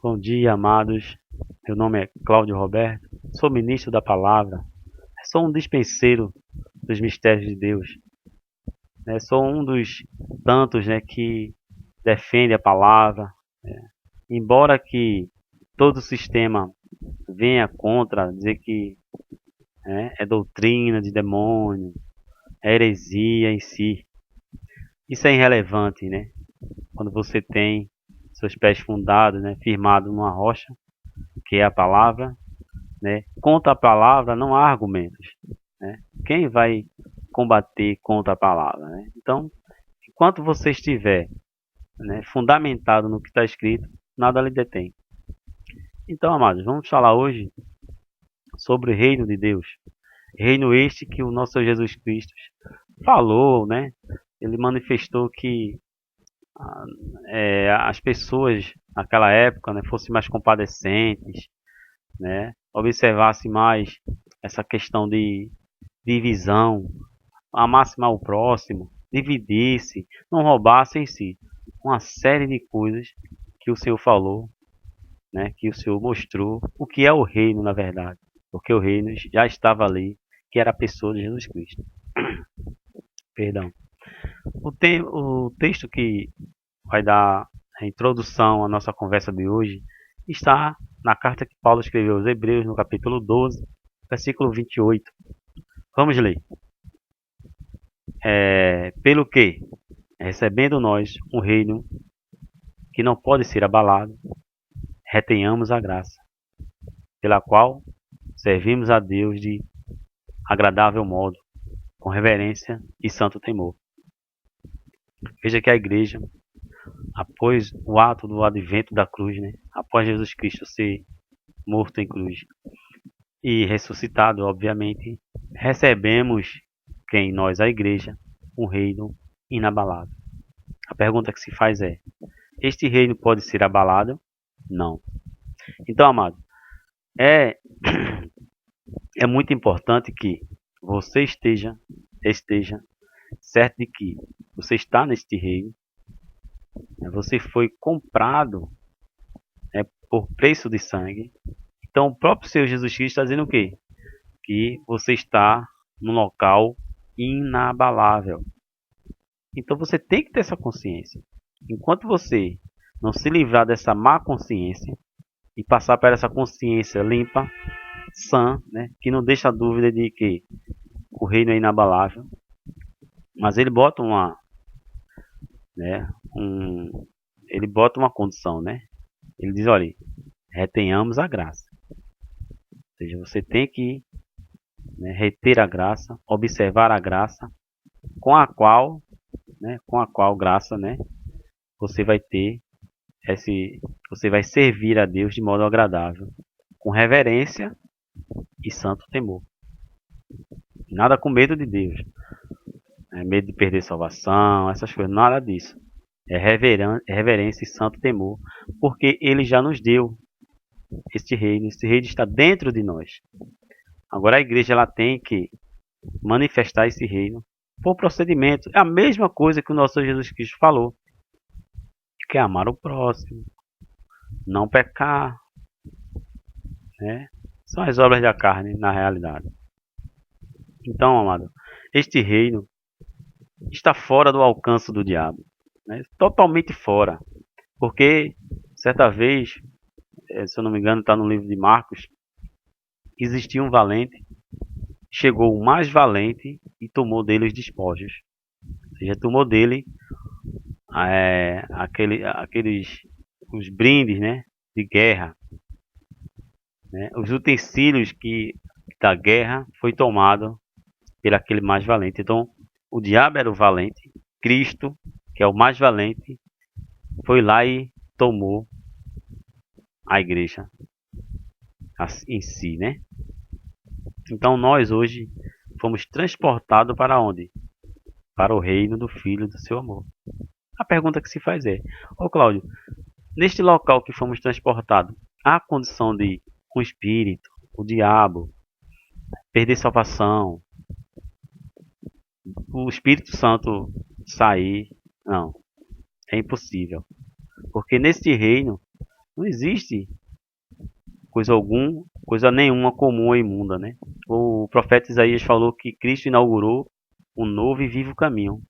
Bom dia, amados. Meu nome é Cláudio Roberto, sou ministro da Palavra, sou um dispenseiro dos mistérios de Deus, né? Sou um dos tantos, né, que defende a Palavra, embora que todo o sistema venha contra, dizer que é doutrina de demônio, é heresia em si. Isso é irrelevante, né? Quando você tem seus pés fundados, né, firmados numa rocha, que é a Palavra, né? Contra a palavra não há argumentos, né? Quem vai combater contra a palavra, né? Então, enquanto você estiver, né, fundamentado no que está escrito, nada lhe detém. Então, amados, vamos falar hoje sobre o reino de Deus. Reino este que o nosso Senhor Jesus Cristo falou, né? Ele manifestou que as pessoas naquela época, né, fossem mais compadecentes, né? Observasse mais essa questão de divisão, amasse mal o próximo, dividisse, não roubasse em si. Uma série de coisas que o Senhor falou, né, que o Senhor mostrou, o que é o reino na verdade. Porque o reino já estava ali, que era a pessoa de Jesus Cristo. Perdão. O texto que vai dar a introdução à nossa conversa de hoje está na carta que Paulo escreveu aos Hebreus, no capítulo 12, versículo 28. Vamos ler. Pelo que, recebendo nós um reino que não pode ser abalado, retenhamos a graça, pela qual servimos a Deus de agradável modo, com reverência e santo temor. Veja que a igreja, após o ato do advento da cruz, né, após Jesus Cristo ser morto em cruz e ressuscitado, obviamente, recebemos, quem nós, a igreja, um reino inabalável. A pergunta que se faz é: este reino pode ser abalado? Não. Então, amado, é muito importante que você esteja certo de que você está neste reino, né? Você foi comprado, né, por preço de sangue. Então, o próprio Senhor Jesus Cristo está dizendo o quê? Que você está num local inabalável. Então, você tem que ter essa consciência. Enquanto você não se livrar dessa má consciência e passar para essa consciência limpa, sã, né, que não deixa dúvida de que o reino é inabalável, mas ele bota ele bota uma condição, né? Ele diz, olha, retenhamos a graça. Ou seja, você tem que, né, reter a graça, observar a graça, com a qual graça, né, você vai ter você vai servir a Deus de modo agradável, com reverência e santo temor. Nada com medo de Deus, medo de perder salvação, essas coisas, nada disso. É reverência e santo temor, porque Ele já nos deu este reino está dentro de nós. Agora a igreja ela tem que manifestar esse reino por procedimento. É a mesma coisa que o nosso Jesus Cristo falou, que é amar o próximo, não pecar, né? São as obras da carne na realidade. Então, amado, este reino está fora do alcance do diabo, né? Totalmente fora, porque certa vez, se eu não me engano, está no livro de Marcos, existia um valente, chegou o mais valente e tomou dele os despojos. Ou seja, tomou dele aqueles os brindes, né, de guerra, né, os utensílios da guerra foi tomado por aquele mais valente. Então, o diabo era o valente, Cristo, que é o mais valente, foi lá e tomou a igreja em si, né? Então nós hoje fomos transportados para onde? Para o reino do Filho do seu amor. A pergunta que se faz é: ô Cláudio, neste local que fomos transportados, há condição de um espírito, o diabo, perder salvação, o Espírito Santo sair? Não, é impossível. Porque neste reino Não existe coisa nenhuma comum ou imunda, né? O profeta Isaías falou que Cristo inaugurou um novo e vivo caminho.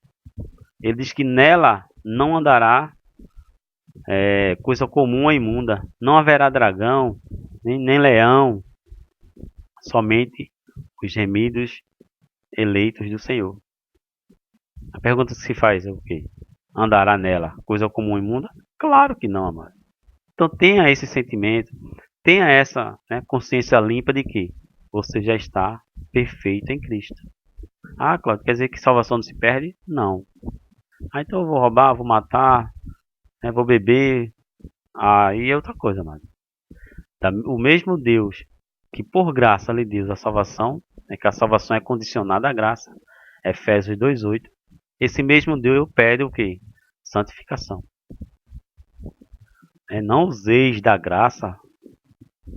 Ele diz que nela não andará coisa comum ou imunda. Não haverá dragão, nem leão, somente os gemidos eleitos do Senhor. A pergunta que se faz é o quê? Andará nela coisa comum ou imunda? Claro que não, amado. Então tenha esse sentimento, tenha essa consciência limpa de que você já está perfeito em Cristo. Ah, Cláudio, quer dizer que salvação não se perde? Não. Ah, então eu vou roubar, vou matar, vou beber. Aí é outra coisa, mano. O mesmo Deus que por graça lhe deu a salvação, que a salvação é condicionada à graça. Efésios 2:8. Esse mesmo Deus pede o quê? Santificação. Não useis da graça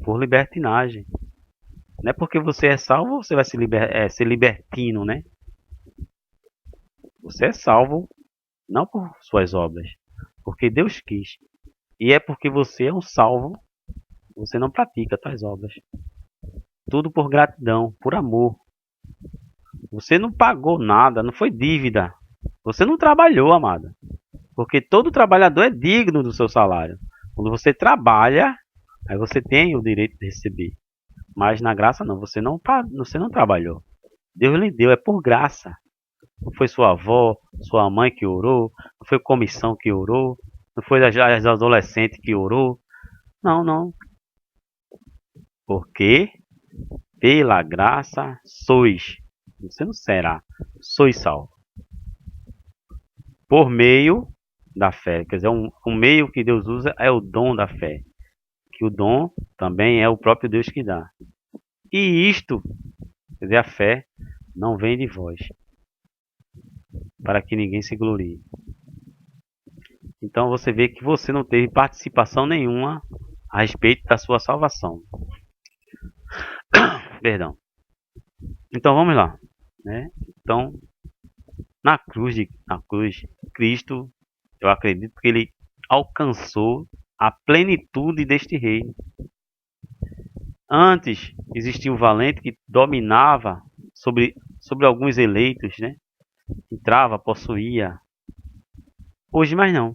por libertinagem. Não é porque você é salvo, você vai ser libertino, né? Você é salvo não por suas obras, porque Deus quis. E é porque você é um salvo, você não pratica tais obras. Tudo por gratidão, por amor. Você não pagou nada, não foi dívida. Você não trabalhou, amada. Porque todo trabalhador é digno do seu salário. Quando você trabalha, aí você tem o direito de receber. Mas na graça não, você não trabalhou. Deus lhe deu, é por graça. Não foi sua avó, sua mãe que orou, não foi comissão que orou, não foi as adolescentes que orou. Não, não. Porque pela graça sois. Você não será, sois salvo. Por meio da fé. Quer dizer, um meio que Deus usa é o dom da fé. Que o dom também é o próprio Deus que dá. E isto, quer dizer, a fé não vem de vós, para que ninguém se glorie. Então você vê que você não teve participação nenhuma a respeito da sua salvação. Perdão. Então vamos lá, né? Então na cruz, Cristo, eu acredito que ele alcançou a plenitude deste reino. Antes existia o valente que dominava sobre alguns eleitos, né? Entrava, possuía. Hoje mais não.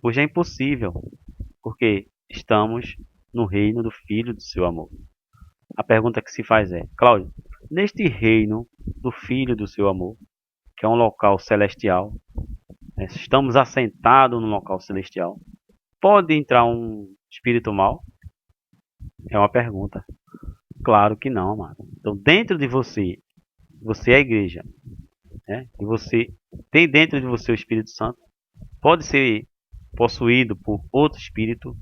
Hoje é impossível, porque estamos no reino do Filho do seu amor. A pergunta que se faz é, Cláudio, neste reino do Filho do seu amor, que é um local celestial, estamos assentados no local celestial, pode entrar um espírito mau? É uma pergunta. Claro que não, amado. Então, dentro de você, você é a igreja, né? E você tem dentro de você o Espírito Santo. Pode ser possuído por outro espírito?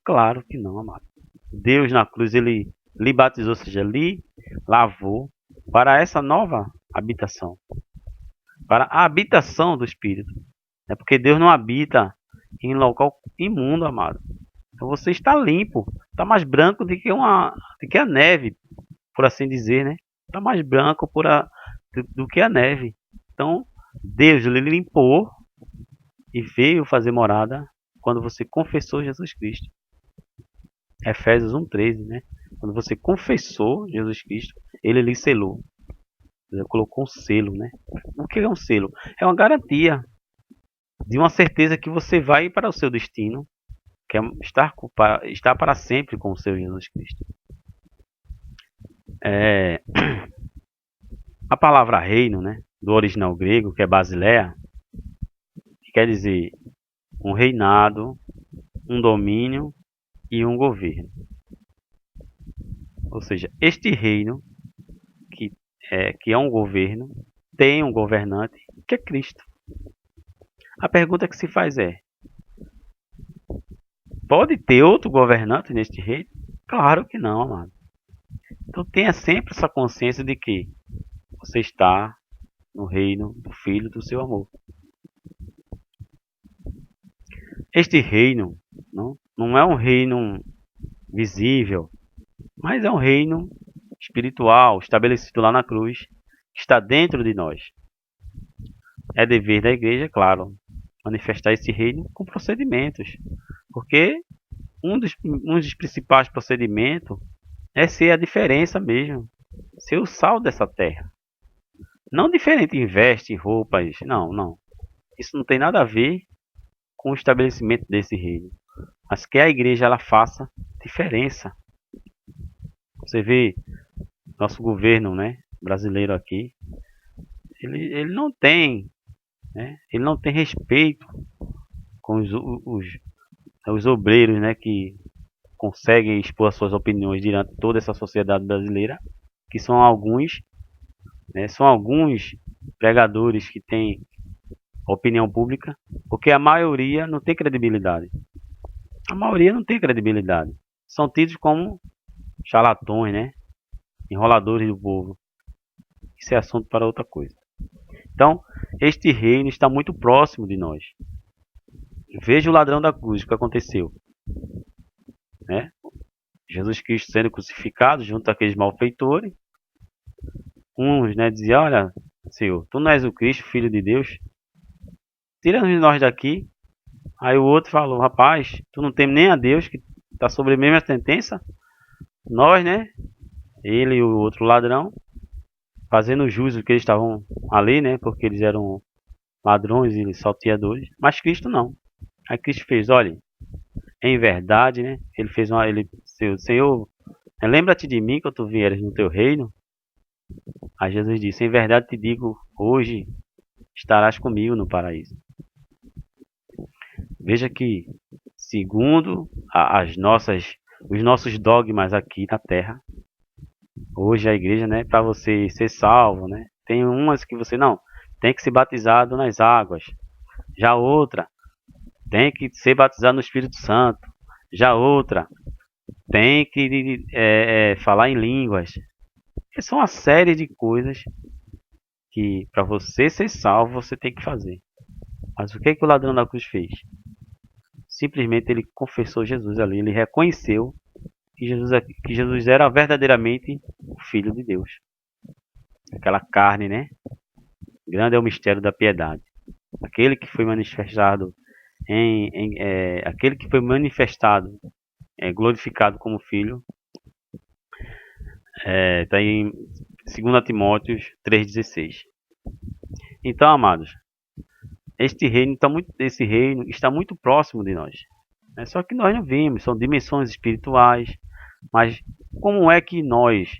Claro que não, amado. Deus na cruz, ele lhe batizou, ou seja, lhe lavou para essa nova habitação. Para a habitação do Espírito. É porque Deus não habita em local imundo, amado. Então você está limpo. Está mais branco do que a neve, por assim dizer, né? Está mais branco do que a neve. Então, Deus lhe limpou e veio fazer morada quando você confessou Jesus Cristo. Efésios 1:13, né? Quando você confessou Jesus Cristo, ele lhe selou. Ele colocou um selo, né? O que é um selo? É uma garantia de uma certeza que você vai para o seu destino, que é estar para sempre com o seu Jesus Cristo. A palavra reino, né, do original grego, que é basileia, que quer dizer um reinado, um domínio e um governo. Ou seja, este reino, que é um governo, tem um governante, que é Cristo. A pergunta que se faz é, pode ter outro governante neste reino? Claro que não, amado. Então tenha sempre essa consciência de que você está no reino do Filho do seu amor. Este reino não é um reino visível, mas é um reino espiritual estabelecido lá na cruz, que está dentro de nós. É dever da igreja, claro, manifestar esse reino com procedimentos, porque um dos principais procedimentos é ser a diferença mesmo, ser o sal dessa terra. Não diferente em veste, em roupas, não, não. Isso não tem nada a ver com o estabelecimento desse reino, mas que a igreja ela faça diferença. Você vê nosso governo, né, brasileiro aqui, ele não tem, né, ele não tem respeito com os obreiros, né, que conseguem expor as suas opiniões diante de toda essa sociedade brasileira, que são alguns, né, são alguns pregadores que têm opinião pública, porque a maioria não tem credibilidade. A maioria não tem credibilidade. São tidos como charlatões, né? Enroladores do povo. Isso é assunto para outra coisa. Então, este reino está muito próximo de nós. Veja o ladrão da cruz, o que aconteceu, né? Jesus Cristo sendo crucificado junto àqueles malfeitores. Uns, né, diziam: olha, Senhor, tu não és o Cristo, Filho de Deus, tira-nos nós daqui. Aí o outro falou: rapaz, tu não teme nem a Deus, que está sobre a mesma sentença? Nós, né, ele e o outro ladrão, fazendo jus do que eles estavam ali, né, porque eles eram ladrões e salteadores, mas Cristo não. Aí Cristo fez: olha, em verdade, né, ele fez uma, ele, Senhor, lembra-te de mim quando tu vieres no teu reino. Aí Jesus disse: em verdade te digo, hoje estarás comigo no paraíso. Veja que, segundo os nossos dogmas aqui na Terra, hoje a igreja, né, para você ser salvo, né, tem umas que você não tem que ser batizado nas águas, já outra tem que ser batizado no Espírito Santo, já outra tem que falar em línguas. São uma série de coisas que para você ser salvo você tem que fazer. Mas o que o ladrão da cruz fez? Simplesmente ele confessou Jesus ali, ele reconheceu que Jesus era verdadeiramente o Filho de Deus. Aquela carne, né? Grande é o mistério da piedade. Aquele que foi manifestado glorificado como Filho, está em 2 Timóteo 3,16. Então, amados, esse reino está muito próximo de nós. Só que nós não vimos, são dimensões espirituais. Mas como é que nós,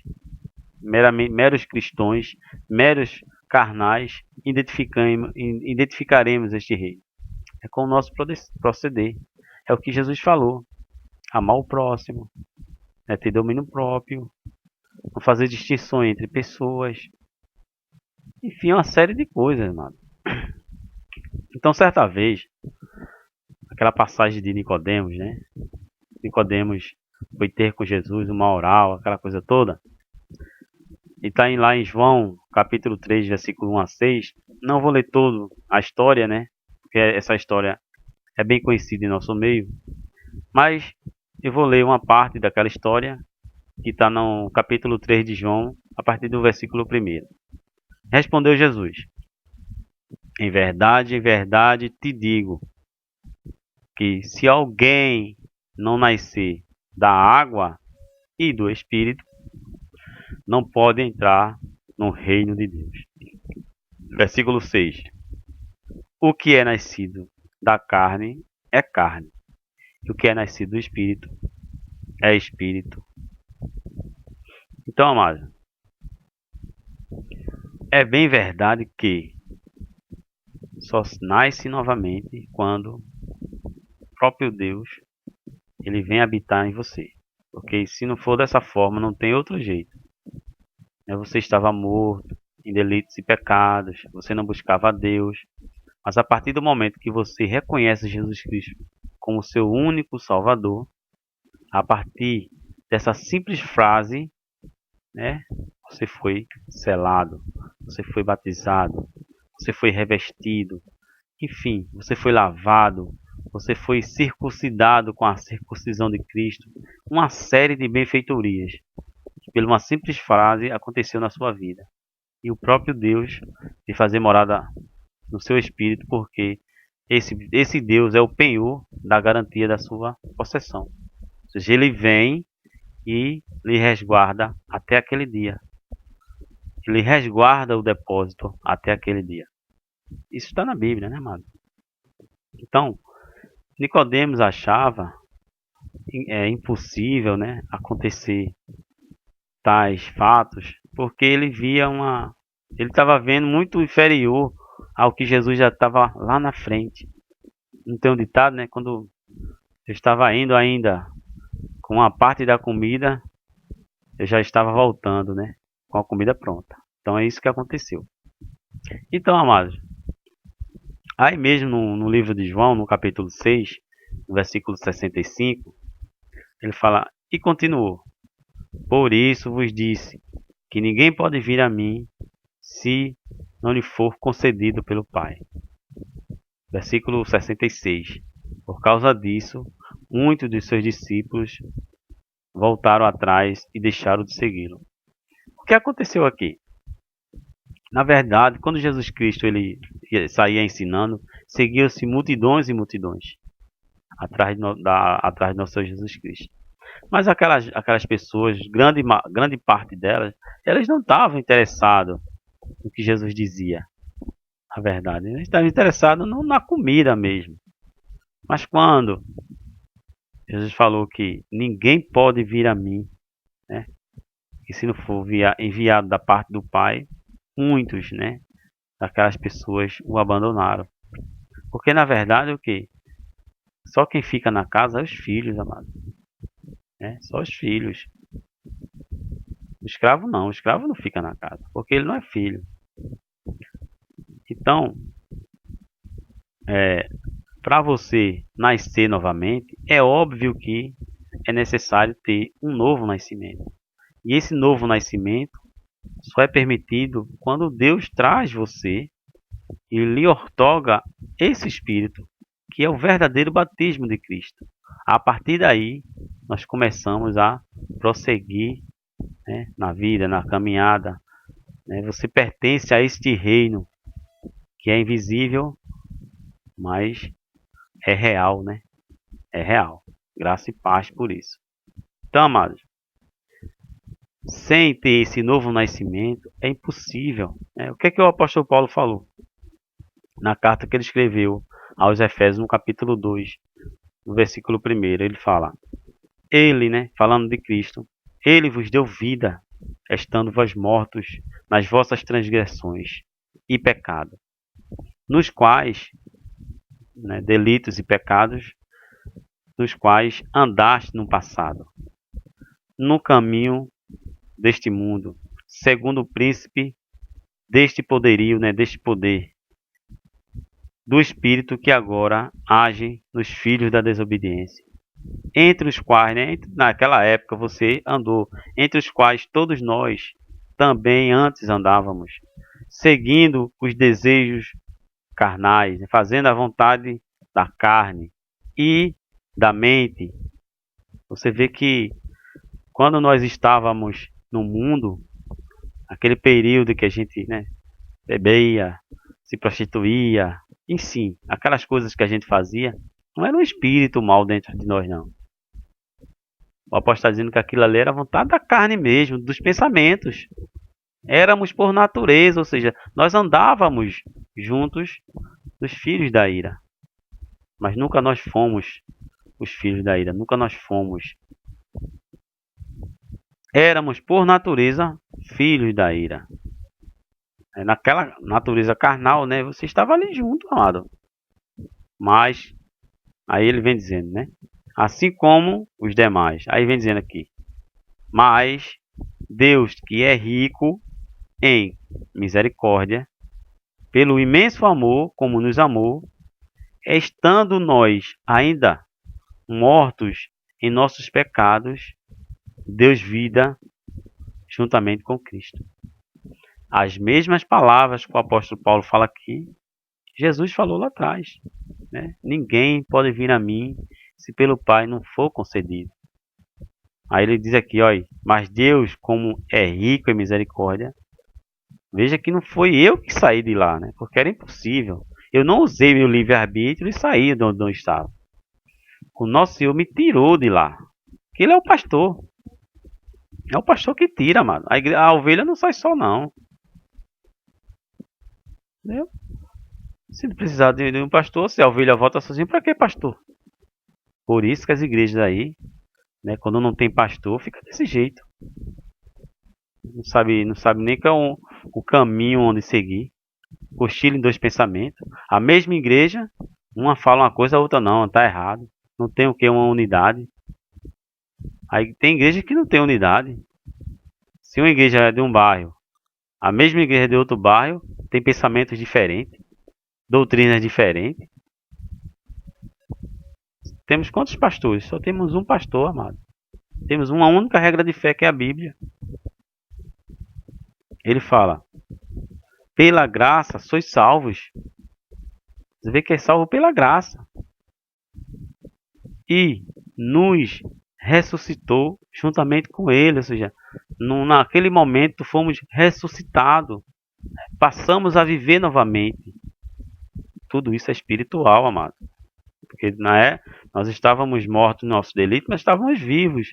meros cristãos, meros carnais, identificaremos este reino? É com o nosso proceder. É o que Jesus falou: amar o próximo, ter domínio próprio, não fazer distinção entre pessoas, enfim, uma série de coisas, mano. Então, certa vez, aquela passagem de Nicodemos, né? Nicodemos foi ter com Jesus uma oral, aquela coisa toda. E está lá em João, capítulo 3, versículo 1 a 6. Não vou ler toda a história, né? Porque essa história é bem conhecida em nosso meio. Mas eu vou ler uma parte daquela história que está no capítulo 3 de João, a partir do versículo 1. Respondeu Jesus: em verdade te digo, que se alguém não nascer da água e do Espírito, não pode entrar no reino de Deus. Versículo 6. O que é nascido da carne é carne, e o que é nascido do Espírito é Espírito. Então, amados, é bem verdade que só nasce novamente quando o próprio Deus ele vem habitar em você. Porque se não for dessa forma, não tem outro jeito. Você estava morto em delitos e pecados, você não buscava a Deus. Mas a partir do momento que você reconhece Jesus Cristo como seu único Salvador, a partir dessa simples frase, né, você foi selado, você foi batizado, você foi revestido, enfim, você foi lavado, você foi circuncidado com a circuncisão de Cristo. Uma série de benfeitorias que, por uma simples frase, aconteceu na sua vida. E o próprio Deus de fazer morada no seu espírito, porque esse Deus é o penhor da garantia da sua possessão. Ou seja, ele vem e lhe resguarda até aquele dia. Ele resguarda o depósito até aquele dia. Isso está na Bíblia, né, amado? Então, Nicodemos achava impossível, né, acontecer tais fatos, porque ele ele estava vendo muito inferior ao que Jesus já estava lá na frente. Não tem um ditado, né? Quando eu estava indo ainda com a parte da comida, eu já estava voltando, né? Com a comida pronta. Então é isso que aconteceu. Então, amados, aí mesmo no livro de João, no capítulo 6, no versículo 65, ele fala, e continuou: por isso vos disse que ninguém pode vir a mim se não lhe for concedido pelo Pai. Versículo 66. Por causa disso, muitos de seus discípulos voltaram atrás e deixaram de segui-lo. O que aconteceu aqui? Na verdade, quando Jesus Cristo ele saía ensinando, seguiam-se multidões e multidões atrás de nosso Senhor Jesus Cristo. Mas aquelas pessoas, grande parte delas, elas não estavam interessadas no que Jesus dizia. A verdade, eles estavam interessados na comida mesmo. Mas quando Jesus falou que ninguém pode vir a mim, né? E se não for enviado da parte do Pai, muitos, né, daquelas pessoas o abandonaram. Porque na verdade o que? Só quem fica na casa é os filhos, amado. Né? Só os filhos. O escravo não fica na casa, porque ele não é filho. Então, para você nascer novamente, é óbvio que é necessário ter um novo nascimento. E esse novo nascimento só é permitido quando Deus traz você e lhe outorga esse Espírito, que é o verdadeiro batismo de Cristo. A partir daí, nós começamos a prosseguir, né, na vida, na caminhada. Né? Você pertence a este reino que é invisível, mas é real, né? É real. Graça e paz por isso. Então, amados, sem ter esse novo nascimento, é impossível. Né? O que é que o apóstolo Paulo falou? Na carta que ele escreveu aos Efésios, no capítulo 2, no versículo 1, ele fala: ele, né, falando de Cristo, ele vos deu vida, estando vós mortos nas vossas transgressões e pecado, nos quais, né, delitos e pecados, nos quais andaste no passado, no caminho deste mundo, segundo o príncipe deste poderio, né, deste poder, do espírito que agora age nos filhos da desobediência, entre os quais, né, naquela época você andou, entre os quais todos nós também antes andávamos, seguindo os desejos carnais, fazendo a vontade da carne e da mente. Você vê que quando nós estávamos no mundo, aquele período que a gente, né, bebia, se prostituía, enfim, aquelas coisas que a gente fazia, não era um espírito mal dentro de nós, não. O apóstolo está dizendo que aquilo ali era a vontade da carne mesmo, dos pensamentos. Éramos por natureza, ou seja, nós andávamos juntos dos filhos da ira. Mas nunca nós fomos os filhos da ira, nunca nós fomos. Éramos por natureza filhos da ira. Naquela natureza carnal, né? Você estava ali junto, amado. Mas, aí ele vem dizendo, né? Assim como os demais. Aí vem dizendo aqui: mas Deus, que é rico em misericórdia, pelo imenso amor como nos amou, estando nós ainda mortos em nossos pecados, deu vida juntamente com Cristo. As mesmas palavras que o apóstolo Paulo fala aqui, Jesus falou lá atrás. Né? Ninguém pode vir a mim se pelo Pai não for concedido. Aí ele diz aqui, ó, mas Deus, como é rico em misericórdia, veja que não foi eu que saí de lá, né? Porque era impossível. Eu não usei meu livre-arbítrio e saí de onde eu estava. O nosso Senhor me tirou de lá. Que ele é o pastor. É o pastor que tira, mano. A ovelha não sai só, não. Entendeu? Se precisar de um pastor, se a ovelha volta sozinha, pra que pastor? Por isso que as igrejas aí, né, quando não tem pastor, fica desse jeito. Não sabe nem qual é o caminho onde seguir. Cochila em dois pensamentos. A mesma igreja, uma fala uma coisa, a outra não, tá errado. Não tem o que? Uma unidade. Aí tem igreja que não tem unidade. Se uma igreja é de um bairro, a mesma igreja é de outro bairro, tem pensamentos diferentes, doutrinas diferentes. Temos quantos pastores? Só temos um pastor, amado. Temos uma única regra de fé que é a Bíblia. Ele fala: pela graça sois salvos. Você vê que é salvo pela graça. E nos ressuscitou juntamente com ele. Ou seja, naquele momento fomos ressuscitados. Passamos a viver novamente. Tudo isso é espiritual, amado. Porque nós estávamos mortos no nosso delito, mas estávamos vivos.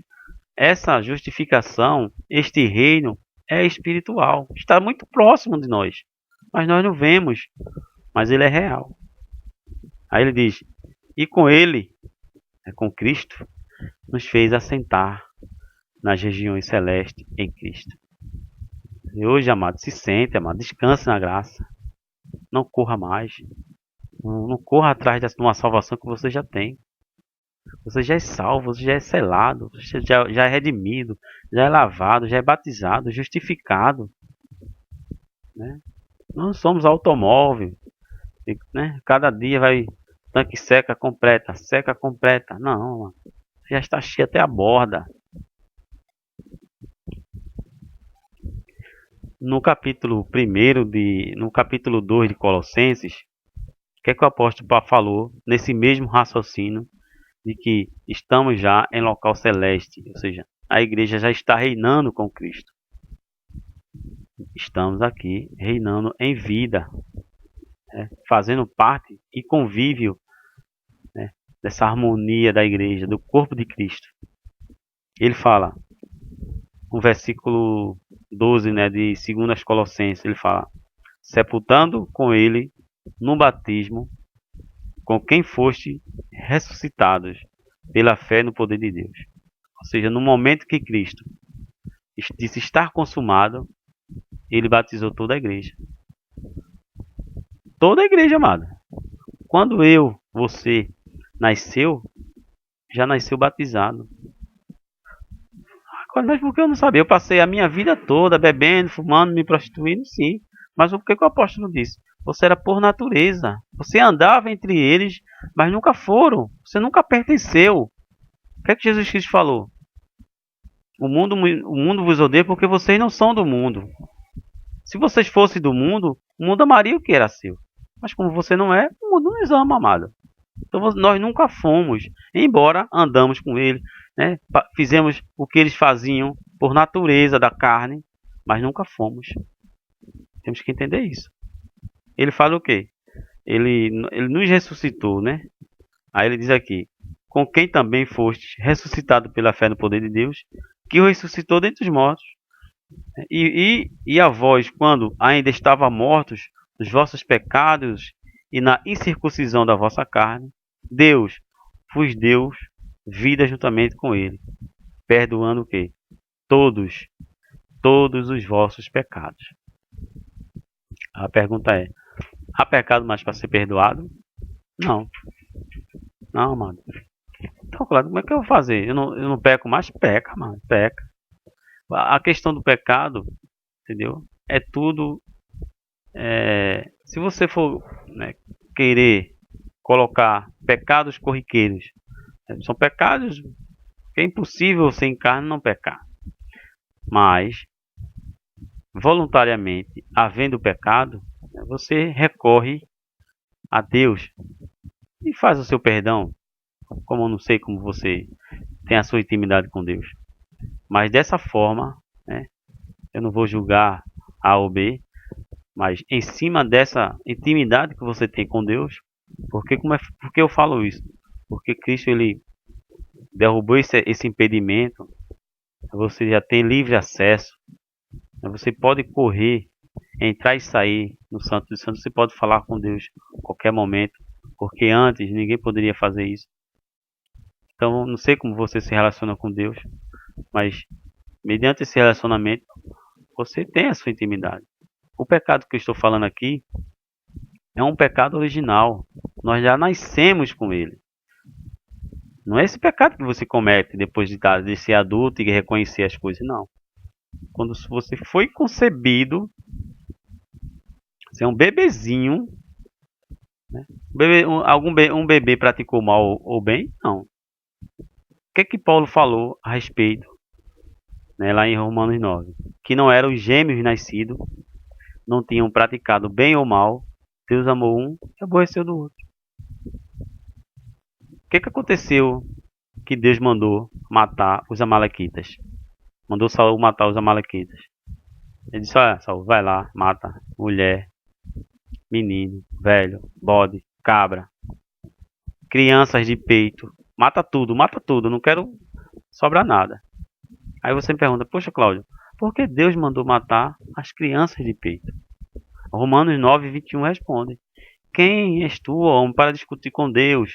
Essa justificação, este reino, é espiritual. Está muito próximo de nós. Mas nós não vemos. Mas ele é real. Aí ele diz: e com ele, com Cristo, nos fez assentar nas regiões celestes em Cristo. E hoje, amado, se sente, amado, descanse na graça. Não corra mais. Não corra atrás de uma salvação que você já tem. Você já é salvo, você já é selado, você já é redimido, já é lavado, já é batizado, justificado. Né? Não somos automóvel. Né? Cada dia vai tanque seca completa, seca completa. Não, mano. Já está cheio até a borda. No capítulo 1 no capítulo 2 de Colossenses, o que é que o apóstolo Paulo falou nesse mesmo raciocínio de que estamos já em local celeste, ou seja, a igreja já está reinando com Cristo. Estamos aqui reinando em vida, fazendo parte e convívio, né, dessa harmonia da igreja, do corpo de Cristo. Ele fala, no versículo 12, né, de 2 Colossenses, ele fala: sepultando com ele no batismo, com quem foste ressuscitados pela fé no poder de Deus. Ou seja, no momento que Cristo disse estar consumado, ele batizou toda a igreja. Toda a igreja, amada. Quando você nasceu, já nasceu batizado. Mas por que eu não sabia? Eu passei a minha vida toda bebendo, fumando, me prostituindo, sim. Mas o que o apóstolo disse? Você era por natureza. Você andava entre eles, mas nunca foram. Você nunca pertenceu. O que é que Jesus Cristo falou? O mundo vos odeia porque vocês não são do mundo. Se vocês fossem do mundo, o mundo amaria o que era seu. Mas como você não é, o mundo nos ama, amado. Então nós nunca fomos, embora andamos com ele, né? Fizemos o que eles faziam por natureza da carne, mas nunca fomos. Temos que entender isso. Ele fala o quê? Ele nos ressuscitou, né? Aí ele diz aqui: com quem também foste ressuscitado pela fé no poder de Deus, que o ressuscitou dentre os mortos. E a vós, quando ainda estava mortos nos vossos pecados e na incircuncisão da vossa carne, Deus vos deu vida juntamente com ele, perdoando o quê? Todos os vossos pecados. A pergunta é: há pecado mais para ser perdoado? Não. Não, mano. Então, claro, como é que eu vou fazer? Eu não peco mais? Peca, mano. Peca. A questão do pecado, entendeu? É tudo. Se você for, né, querer colocar pecados corriqueiros, são pecados que é impossível sem carne não pecar. Mas, voluntariamente, havendo pecado, você recorre a Deus e faz o seu perdão. Como eu não sei como você tem a sua intimidade com Deus. Mas dessa forma, né, eu não vou julgar A ou B, mas em cima dessa intimidade que você tem com Deus, porque eu falo isso? Porque Cristo, ele derrubou esse impedimento, você já tem livre acesso. Você pode correr, entrar e sair no Santo dos Santos. Você pode falar com Deus a qualquer momento, porque antes ninguém poderia fazer isso. Então, não sei como você se relaciona com Deus, mas mediante esse relacionamento, você tem a sua intimidade. O pecado que eu estou falando aqui é um pecado original. Nós já nascemos com ele. Não é esse pecado que você comete depois de ser adulto e reconhecer as coisas, não. Quando você foi concebido, você é um bebezinho, né? Um bebê praticou mal ou bem? Não. O que Paulo falou a respeito, né, lá em Romanos 9? Que não eram gêmeos nascidos, não tinham praticado bem ou mal, Deus amou um e aborreceu do outro. O que aconteceu que Deus mandou matar os amalequitas? Mandou Saul matar os amalequitas. Ele disse: olha, Saul, vai lá, mata mulher, menino, velho, bode, cabra, crianças de peito. Mata tudo, não quero sobrar nada. Aí você me pergunta: poxa, Cláudio, por que Deus mandou matar as crianças de peito? Romanos 9, 21 responde: quem és tu, homem, para discutir com Deus?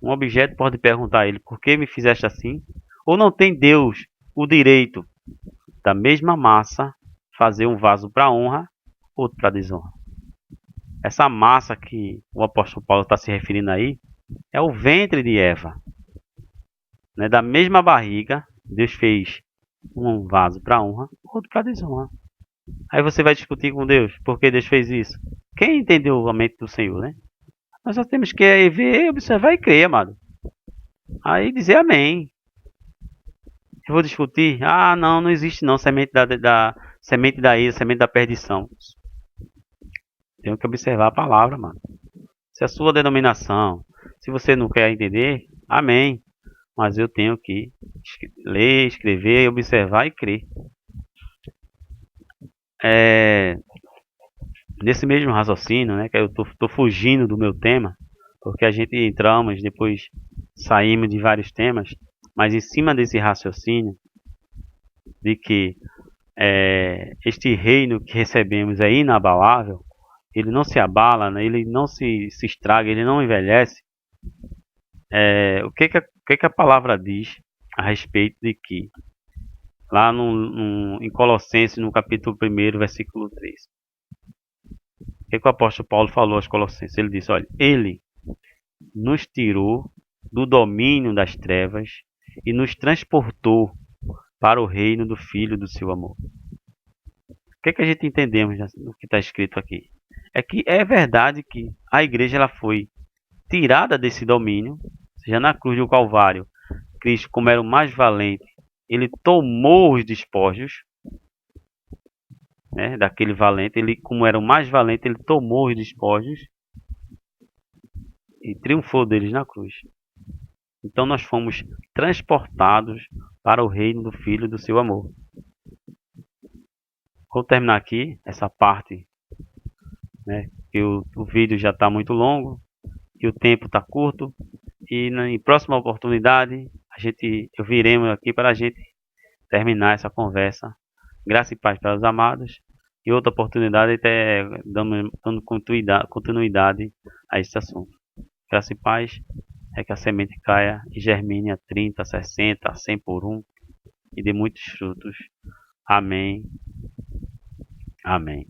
Um objeto pode perguntar a ele: por que me fizeste assim? Ou não tem Deus o direito da mesma massa fazer um vaso para honra, outro para desonra? Essa massa que o apóstolo Paulo está se referindo aí é o ventre de Eva. Né? Da mesma barriga, Deus fez um vaso para honra, outro para desonra. Aí você vai discutir com Deus por que Deus fez isso. Quem entendeu a mente do Senhor, né? Nós só temos que ver, observar e crer, amado. Aí dizer amém. Eu vou discutir? Ah, não, não existe não. Semente semente da ira, semente da perdição. Tenho que observar a palavra, mano. Se a sua denominação, se você não quer entender, amém. Mas eu tenho que ler, escrever, observar e crer. Nesse mesmo raciocínio, né, que eu tô fugindo do meu tema, porque a gente entramos, depois saímos de vários temas, mas em cima desse raciocínio de que este reino que recebemos é inabalável, ele não se abala, né, ele não se estraga, ele não envelhece. O que a palavra diz a respeito de que lá em Colossenses, no capítulo 1, versículo 3. O que o apóstolo Paulo falou aos Colossenses? Ele disse: olha, ele nos tirou do domínio das trevas e nos transportou para o reino do Filho do seu amor. O que a gente entendemos no que está escrito aqui? É que é verdade que a igreja ela foi tirada desse domínio, seja na cruz do Calvário, Cristo, como era o mais valente, ele tomou os despojos, né, daquele valente, ele, como era o mais valente, ele tomou os despojos e triunfou deles na cruz. Então nós fomos transportados para o reino do Filho do seu amor. Vou terminar aqui essa parte, né, que o vídeo já está muito longo, que o tempo está curto, e em próxima oportunidade eu viremos aqui para a gente terminar essa conversa. Graça e paz para os amados. E outra oportunidade até dando continuidade a esse assunto. Graça e paz é que a semente caia e germine a 30, 60, 100 por um e dê muitos frutos. Amém. Amém.